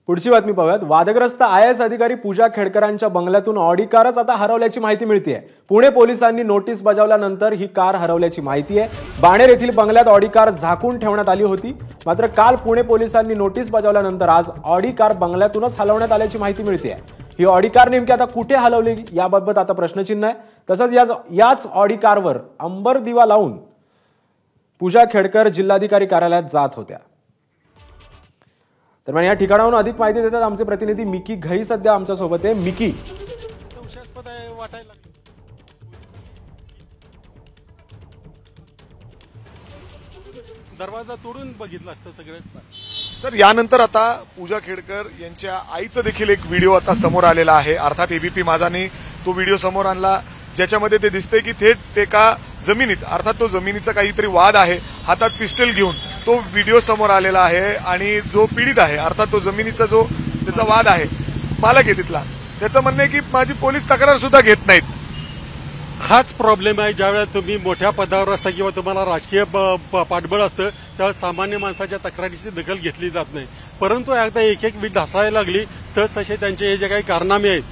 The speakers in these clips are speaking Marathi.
पुढची बातमी पाहूयात। वादग्रस्त IAS अधिकारी पूजा खेडकरांच्या बंगल्यातून ऑडी कारच आता हरवल्याची माहिती मिळतेय। पुणे पोलिसांनी नोटीस बजावल्यानंतर ही कार हरवल्याची माहिती आहे। बाणेर येथील बंगल्यात ऑडी कार झाकून ठेवण्यात आली होती। मात्र काल पुणे पोलिसांनी नोटीस बजावल्यानंतर आज ऑडी कार बंगल्यातूनच हलवण्यात आल्याची माहिती मिळतेय। ही ऑडी कार नेमकी आता कुठे हलवली याबाबत आता प्रश्नचिन्ह आहे। तसंच याच ऑडी कारवर अंबर दिवा लावून पूजा खेडकर जिल्हाधिकारी कार्यालयात जात होत्या। दरम्यान या ठिकाणाहून अधिक माहिती देतात आमचे प्रतिनिधी मिकी घई सध्या आमच्या सोबत आहे। मिकी, दरवाजा तोडून बघितलं असतं सगळं। सर, यानंतर आता पूजा खेडकर यांच्या आईचा देखील एक व्हिडिओ आता समोर आलेला आहे। अर्थात एबीपी माझाने तो व्हिडिओ समोर आणला, ज्याच्यामध्ये ते दिसते की थेट ते का जमिनीत, अर्थात तो जमिनीचा काहीतरी वाद आहे, हातात पिस्टल घेऊन तो व्हिडिओ समोर आलेला आहे। आणि जो पीडित आहे, अर्थात तो जमिनीचा जो त्याचा वाद आहे, मालक आहे तिथला, त्याचं म्हणणं आहे की माझी पोलीस तक्रार सुद्धा घेत नाहीत। हाच प्रॉब्लेम आहे। ज्यावेळेस तुम्ही मोठ्या पदावर असता किंवा तुम्हाला राजकीय पाठबळ असतं त्यावेळेस सामान्य माणसाच्या तक्रारीची दखल घेतली जात नाही। परंतु एकदा एक वीट ढासळायला लागली तसे त्यांचे हे जे काही कारनामे आहेत,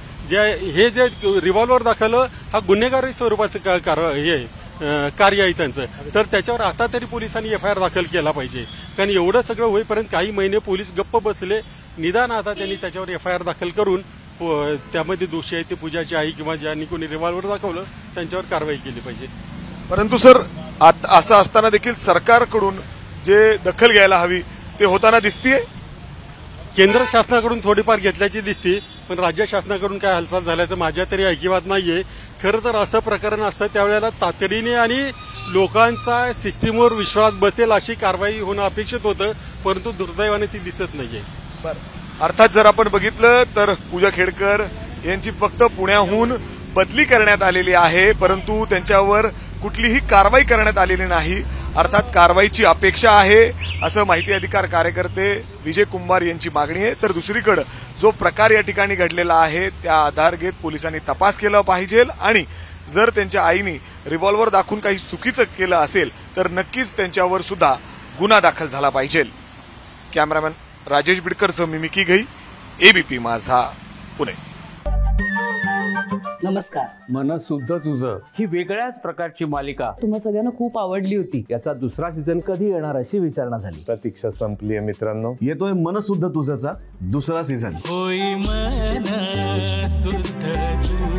हे जे रिव्हॉल्वर दाखवलं हा गुन्हेगारी स्वरूपाचं कार्य आहे त्यांचं, तर त्याच्यावर आता तरी पोलिसांनी FIR दाखल केला पाहिजे। कारण एवढं सगळं होईपर्यंत काही महिने पोलीस गप्प बसले, निदान आता त्यांनी त्याच्यावर FIR दाखल करून त्यामध्ये दोषी आहे ते पूजाची आई किंवा ज्यांनी कोणी रिव्हॉल्वर दाखवलं त्यांच्यावर कारवाई केली पाहिजे। परंतु सर, असं असताना देखील सरकारकडून जे दखल घ्यायला हवी ते होताना दिसतीये। केंद्र शासनाकडून थोडीफार घेतल्याची दिसते, पण राज्य शासनाकडून काय हालचाल झाल्याचं माझ्या तरी ऐकिवात नाहीये। खरं तर असं प्रकरण असतं त्यावेळेला तातडीने आणि लोकांचा सिस्टीमवर विश्वास बसेल अशी कारवाई होणं अपेक्षित होतं, परंतु दुर्दैवाने ती दिसत नाहीये। अर्थात जर आपण बघितलं तर पूजा खेडकर यांची फक्त पुण्याहून बदली करण्यात आलेली आहे, परंतु त्यांच्यावर कुठलीही कारवाई करण्यात आलेली नाही। अर्थात कारवाईची अपेक्षा आहे असं माहिती अधिकार कार्यकर्ते विजय कुंभार यांची मागणी आहे। तर दुसरीकडे जो प्रकार या ठिकाणी घडलेला आहे त्या आधार घेत पोलिसांनी तपास केला पाहिजे आणि जर त्यांच्या आईने रिव्हॉल्वर दाखवून काही चुकीचं केलं असेल तर नक्कीच त्यांच्यावर सुद्धा गुन्हा दाखल झाला पाहिजे। कॅमेरामॅन राजेश बिडकरसह मी मिकी घई, एबीपी माझा, पुणे। नमस्कार। मन सुद्धा तुझं ही वेगळ्याच प्रकारची मालिका तुम्हा सगळ्यांना खूप आवडली होती। याचा दुसरा सीझन कधी येणार अशी विचारणा झाली। प्रतीक्षा संपली आहे मित्रांनो, येतोय मन सुद्धा तुझाचा दुसरा सीझन। होई मन सुद्धा